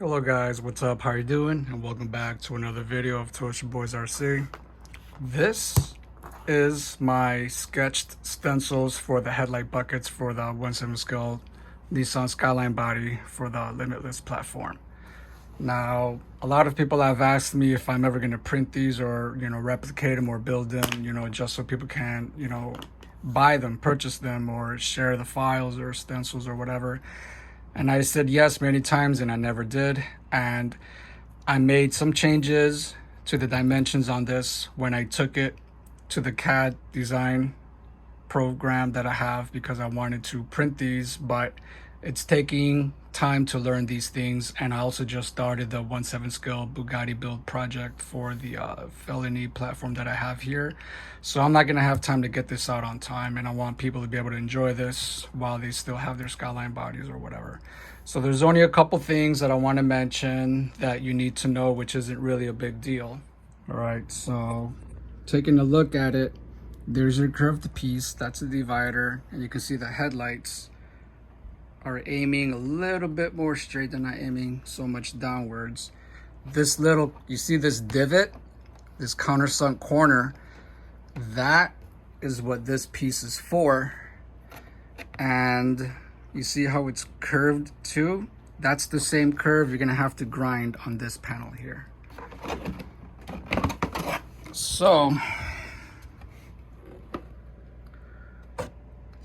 Hello guys, what's up? How you doing? And welcome back to another video of Toast Your Boys RC. This is my sketched stencils for the headlight buckets for the 1/7 scale Nissan Skyline body for the Limitless platform. Now, a lot of people have asked me if I'm ever going to print these or, replicate them or build them, just so people can, buy them, purchase them, or share the files or stencils or whatever. And I said yes many times and I never did. And I made some changes to the dimensions on this when I took it to the CAD design program that I have, because I wanted to print these, but it's taking time to learn these things. And I also just started the 1/7 scale Bugatti build project for the felony platform that I have here. So I'm not gonna have time to get this out on time, and I want people to be able to enjoy this while they still have their Skyline bodies or whatever. So there's only a couple things that I want to mention that you need to know, which isn't really a big deal. All right, so taking a look at it, there's your curved piece, that's a divider, and you can see the headlights are aiming a little bit more straight. They're not aiming so much downwards. This little, you see this divot, this countersunk corner, that is what this piece is for. And you see how it's curved too? That's the same curve you're gonna have to grind on this panel here. So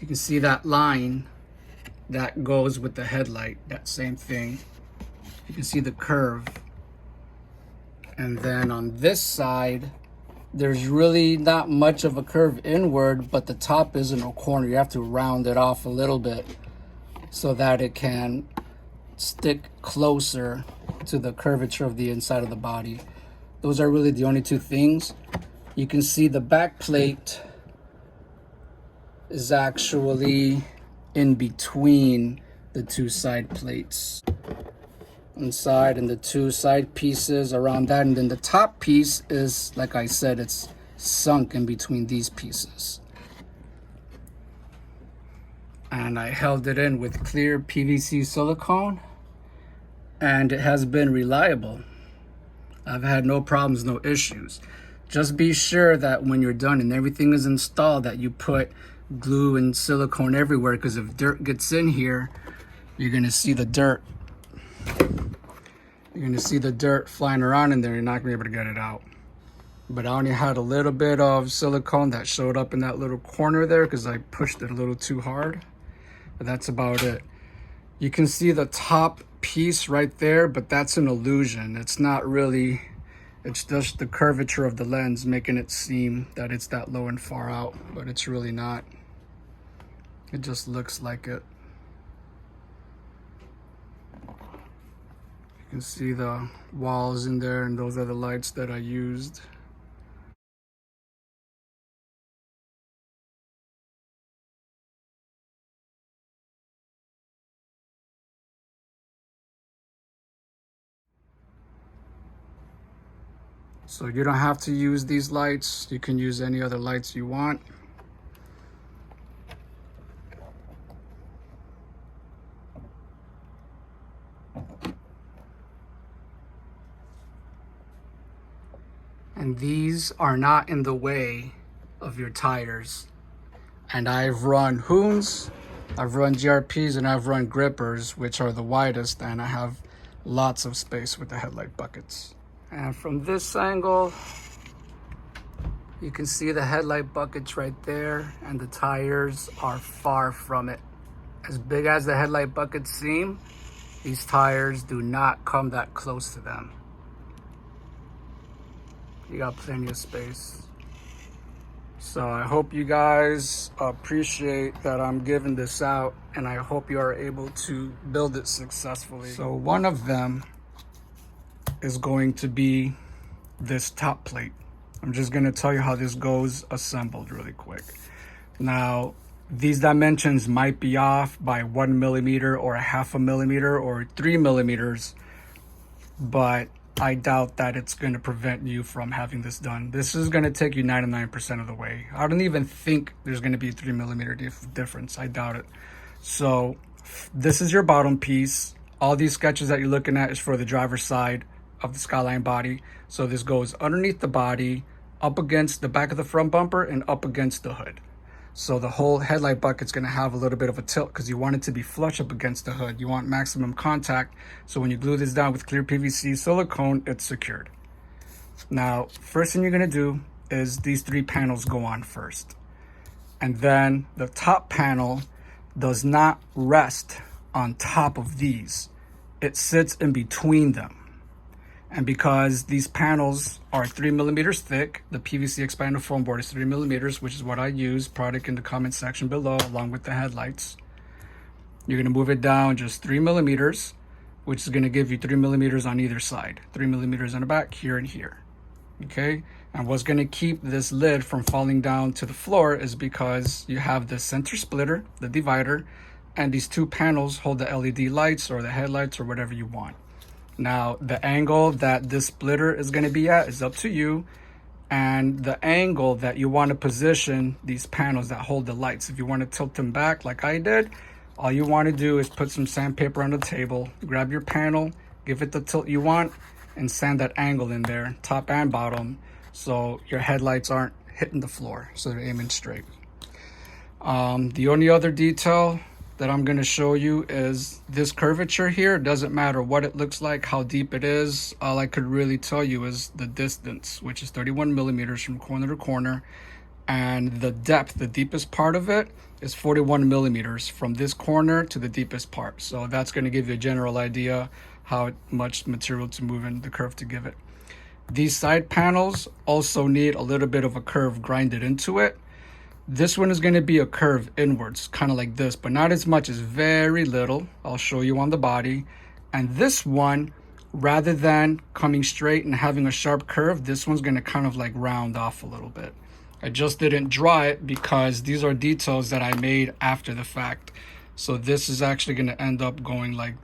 you can see that line that goes with the headlight, that same thing. You can see the curve. And then on this side, there's really not much of a curve inward, but the top isn't a corner. You have to round it off a little bit so that it can stick closer to the curvature of the inside of the body. Those are really the only two things. You can see the back plate is actually in between the two side plates inside, and the two side pieces around that, and then the top piece is, like I said, it's sunk in between these pieces. And I held it in with clear PVC silicone, and it has been reliable. I've had no problems, no issues. Just be sure that when you're done and everything is installed, that you put glue and silicone everywhere, because if dirt gets in here, you're gonna see the dirt. You're gonna see the dirt flying around in there. You're not gonna be able to get it out. But I only had a little bit of silicone that showed up in that little corner there because I pushed it a little too hard. But that's about it. You can see the top piece right there, but that's an illusion. It's not really, it's just the curvature of the lens making it seem that it's that low and far out, but it's really not. It just looks like it. You can see the walls in there, and those are the lights that I used. So you don't have to use these lights. You can use any other lights you want. And these are not in the way of your tires. And I've run Hoons, I've run GRPs, and I've run grippers, which are the widest, and I have lots of space with the headlight buckets. And from this angle, you can see the headlight buckets right there, and the tires are far from it. As big as the headlight buckets seem, these tires do not come that close to them. You got plenty of space. So I hope you guys appreciate that I'm giving this out, and I hope you are able to build it successfully. So one of them is going to be this top plate. I'm just going to tell you how this goes assembled really quick. Now, these dimensions might be off by 1 millimeter or a 0.5 millimeter or 3 millimeters, but I doubt that it's going to prevent you from having this done. This is going to take you 99% of the way. I don't even think there's going to be a 3 millimeter difference. I doubt it. So this is your bottom piece. All these sketches that you're looking at is for the driver's side of the Skyline body. So this goes underneath the body, up against the back of the front bumper, and up against the hood. So the whole headlight bucket's going to have a little bit of a tilt because you want it to be flush up against the hood. You want maximum contact. So when you glue this down with clear PVC silicone, it's secured. Now, first thing you're going to do is these 3 panels go on first. And then the top panel does not rest on top of these. It sits in between them. And because these panels are 3 millimeters thick, the PVC expanded foam board is 3 millimeters, which is what I use. Product in the comment section below, along with the headlights. You're going to move it down just 3 millimeters, which is going to give you 3 millimeters on either side. 3 millimeters on the back, here and here. Okay? And what's going to keep this lid from falling down to the floor is because you have the center splitter, the divider, and these 2 panels hold the LED lights or the headlights or whatever you want. Now, the angle that this splitter is going to be at is up to you, and the angle that you want to position these panels that hold the lights. If you want to tilt them back like I did, all you want to do is put some sandpaper on the table, grab your panel, give it the tilt you want, and sand that angle in there, top and bottom, so your headlights aren't hitting the floor, so they're aiming straight. The only other detail that I'm going to show you is this curvature here. It doesn't matter what it looks like, how deep it is. All I could really tell you is the distance, which is 31 millimeters from corner to corner, and the depth, the deepest part of it, is 41 millimeters from this corner to the deepest part. So that's going to give you a general idea how much material to move in the curve to give it. These side panels also need a little bit of a curve grinded into it. This one is going to be a curve inwards, kind of like this, but not as much, as very little. I'll show you on the body. And this one, rather than coming straight and having a sharp curve, this one's going to kind of like round off a little bit. I just didn't draw it because these are details that I made after the fact. So this is actually going to end up going like,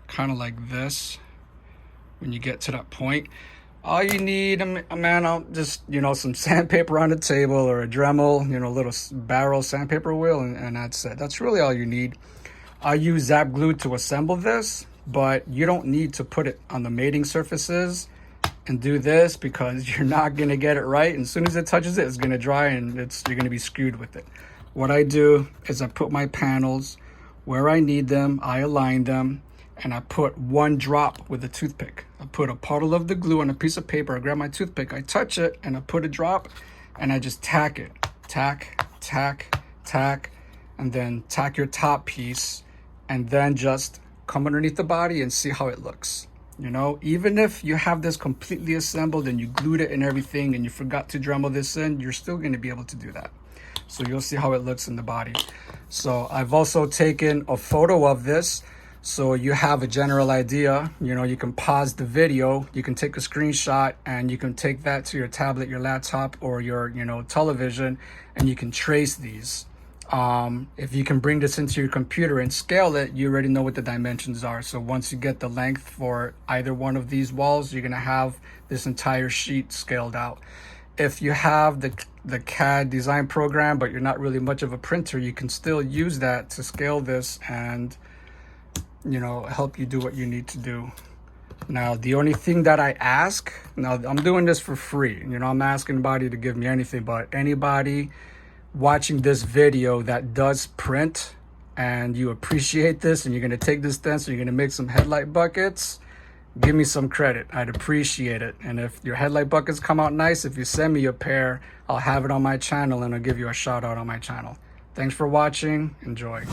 kind of like this when you get to that point. All you need, man, I'll just, some sandpaper on the table or a Dremel, a little barrel sandpaper wheel, and that's it. That's really all you need. I use Zap glue to assemble this, but you don't need to put it on the mating surfaces and do this because you're not going to get it right. And as soon as it touches it, it's going to dry and you're going to be screwed with it. What I do is I put my panels where I need them, I align them, and I put 1 drop with a toothpick. I put a puddle of the glue on a piece of paper. I grab my toothpick, I touch it, and I put a drop, and I just tack it. Tack, tack, tack, and then tack your top piece, and then just come underneath the body and see how it looks. Even if you have this completely assembled and you glued it and everything and you forgot to Dremel this in, you're still going to be able to do that. So you'll see how it looks in the body. So I've also taken a photo of this, so you have a general idea. You can pause the video, you can take a screenshot, and you can take that to your tablet, your laptop, or your television, and you can trace these. If you can bring this into your computer and scale it, you already know what the dimensions are. So once you get the length for either one of these walls, you're going to have this entire sheet scaled out. If you have the CAD design program, but you're not really much of a printer, you can still use that to scale this and help you do what you need to do. Now, the only thing that I ask, now I'm doing this for free. I'm asking anybody to give me anything, but anybody watching this video that does print and you appreciate this and you're going to take this stencil, you're going to make some headlight buckets, give me some credit. I'd appreciate it. And if your headlight buckets come out nice, if you send me a pair, I'll have it on my channel and I'll give you a shout out on my channel. Thanks for watching. Enjoy.